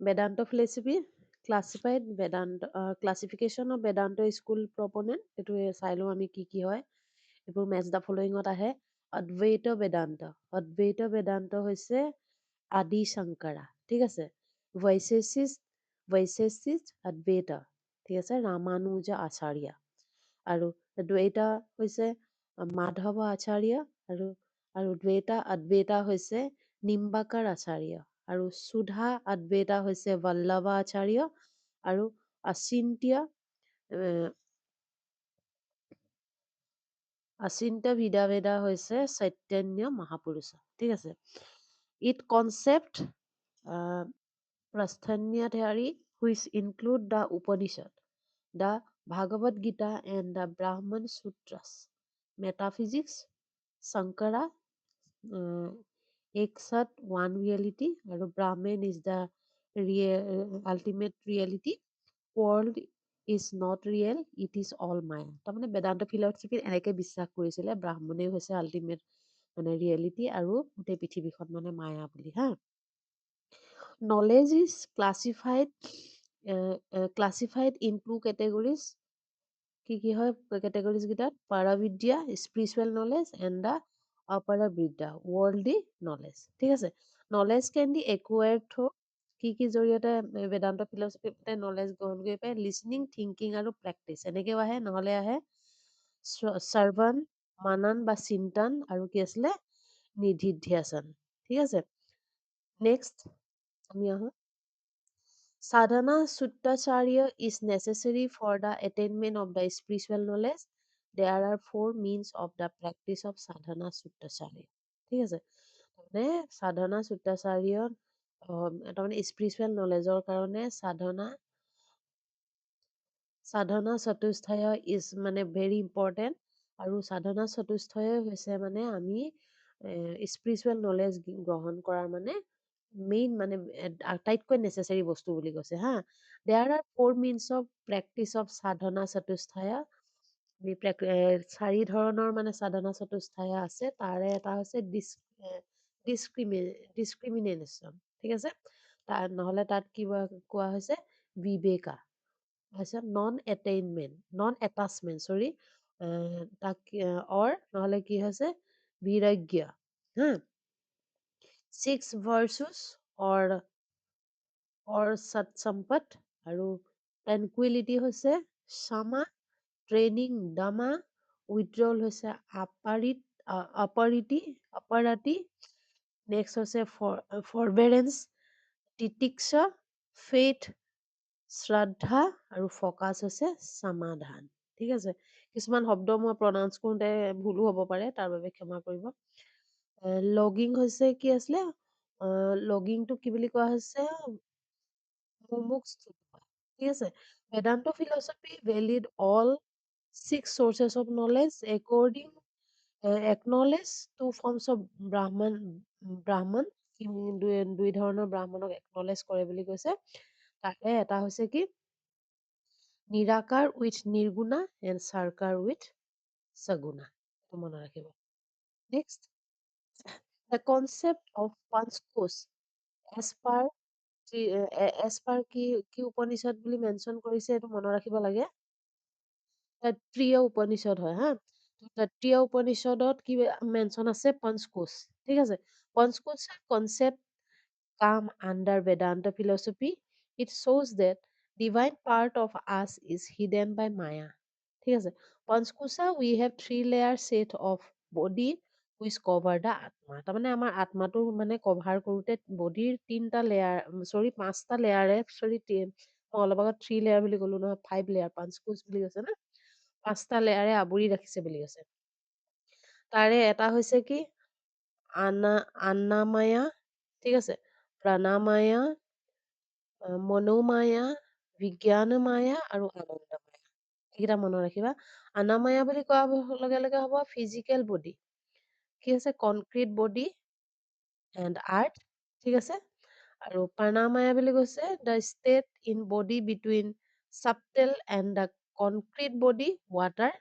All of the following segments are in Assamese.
Vedanta philosophy classified Vedanta classification of Vedanta school proponent এইটো চাই লওঁ আমি কি হয় এইবোৰ match the following ত আহে Advaita Vedanta হৈছে আদি শংকৰা ঠিক আছে Vaisheshis Advaita ঠিক আছে ৰামানুজা আচাৰ্য আৰু দ্বৈতা হৈছে মাধৱ আচাৰ্য আৰু দ্বৈতা অদ্বৈতা হৈছে নিম্বাকাৰ আচাৰ্য আৰু সুধা অদ্বৈতা হৈছে বল্লভ আচাৰ্য আৰু আচিন্ত্য ভিদাভেদা হৈছে চৈতন্য মহাপুৰুষ ঠিক আছে it concept prasthanya theory which include the Upanishad, the Bhagavad Gita and the Brahman Sutras. Metaphysics, Sankara accept one reality, and Brahman is the ultimate reality. World is not real, it is all Maya. তাৰমানে বেদান্ত ফিলচফিত এনেকে বিশ্বাস কৰিছিলে ব্ৰাহ্মণে হৈছে আল্টিমেট মানে ৰিয়েলিটি আৰু গোটেই পৃথিৱীখন মানে মায়া বুলি হা knowledge is classified in two categories কি হয় categories গিটাত paravidya spiritual knowledge and the aparavidya worldly knowledge ঠিক আছে knowledge can be acquired through কি জৰিয়তে বেদান্ত ফিলচফিতে knowledge গ্ৰহণ কৰি পায় listening thinking আৰু practice এনেকেও আহে নহলে আহে শ্ৰৱণ মানন বা চিন্তন আৰু কি আছিলে নিধিধ্যাসন ঠিক আছে নেক্সট আমি আহো Sadhana Sutacharya is necessary for the attainment of the spiritual knowledge. There are four means of the practice of Sadhana Sutacharya. ঠিক আছে মানে সাধনা সূত্ৰাচাৰ্য তাৰমানে স্পিৰিচুৱেল নলেজৰ কাৰণে সাধনা চতুষ্ঠয় ইজ মানে ভেৰি ইম্পৰ্টেণ্ট আৰু সাধনা চতুষ্ঠয় হৈছে মানে আমি স্পিৰিচুৱেল নলেজ গ্ৰহণ কৰাৰ মানে মেইন মানে আটাইতকৈ নেচেচাৰী বস্তু বুলি কৈছে হা there are four means of practice of sadhana chatushtaya চাৰি ধৰণৰ মানে সাধনা চতুষ্ঠয়া আছে তাৰে এটা হৈছে ডিছক্ৰিমিনেশ্যন ঠিক আছে নহলে তাত কিবা কোৱা হৈছে বিবেকা তাৰপিছত নন এটাচমেণ্ট চৰি তাক নহলে কি হৈছে বিৰজ্ঞ হা 6 verses or Satsampat আৰু tranquility হৈছে Sama training Dama withdrawal হৈছে aparati next হৈছে forbearance Titiksha faith শ্ৰদ্ধা আৰু ফকাছ হৈছে সমাধান ঠিক আছে কিছুমান শব্দ মই প্ৰনাউন্স কৰোঁতে ভুলো হ'ব পাৰে তাৰ বাবে ক্ষমা কৰিব লগিং হৈছে কি আছিলে লগিংটো কি বুলি কোৱা হৈছে ঠিক আছে Vedanta philosophy valid all 6 sources of knowledge according acknowledge two forms of ব্ৰাহ্মণ দুই ধৰণৰ ব্ৰাহ্মণক একনলেজ কৰে বুলি কৈছে তাকে এটা হৈছে কি নিৰাকাৰ উইথ নিৰ্গুণা এণ্ড চাৰকাৰ উইথ সগুণা এইটো মনত ৰাখিব next the concept of panchkosh as per কি উপনিষদ বুলি মেনশ্যন কৰিছে এইটো মনত ৰাখিব লাগে তত্ৰীয় উপনিষদ হয় হা তত্ৰীয় উপনিষদত কি মেনশ্যন আছে পঞ্চকোশ ঠিক আছে পঞ্চকোশৰ concept come under Vedanta philosophy it shows that divine part of us is hidden by Maya ঠিক আছে পঞ্চকোশা we have 3-layer set of body which cover the atma তাৰমানে আমাৰ আত্মাটো মানে কভাৰ কৰোতে বডিৰ 3টা লেয়াৰ সৰি 5টা লেয়াৰে সৰি মই অলপ আগত 3 লেয়াৰ বুলি ক'লো নহয় 5 লেয়াৰ পঞ্চকোশ বুলি কৈছে না 5টা লেয়াৰে আবৰি ৰাখিছে বুলি কৈছে তাৰে এটা হৈছে কি আন্নামায়া ঠিক আছে প্ৰণামায়া মনোমায়া বিজ্ঞানমায়া আৰু আনন্দমায়া এইকেইটা মনত ৰাখিবা আন্নামায়া বুলি কোৱা লগে লগে হ'ব ফিজিকেল বডি কি আছে কনক্ৰিট বডি এণ্ড আৰ্থ ঠিক আছে আৰু প্ৰণামায়া বুলি কৈছে the state in body between subtle and the concrete body water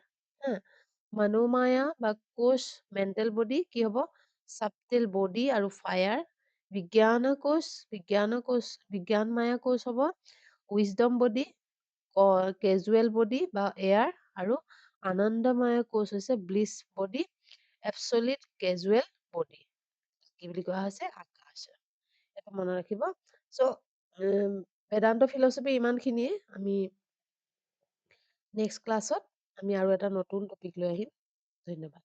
মনোমায়া বা কোষ মেণ্টেল বডি কি হ'ব চাবটেল বডি আৰু ফায়াৰ বিজ্ঞান মায়া কোষ হ'ব উইজডম বডি, কেজুৱেল বডি বা এয়াৰ, আৰু আনন্দময় কোষ হৈছে ব্লিছ বডি, এবছলিট কেজুৱেল বডি। কি বুলি কোৱা হৈছে? আকাশ। এটা মনত ৰাখিব। চ' বেদান্ত ফিলচফি ইমানখিনিয়ে। আমি নেক্সট ক্লাছত আমি আৰু এটা নতুন টপিক লৈ আহিম। ধন্যবাদ।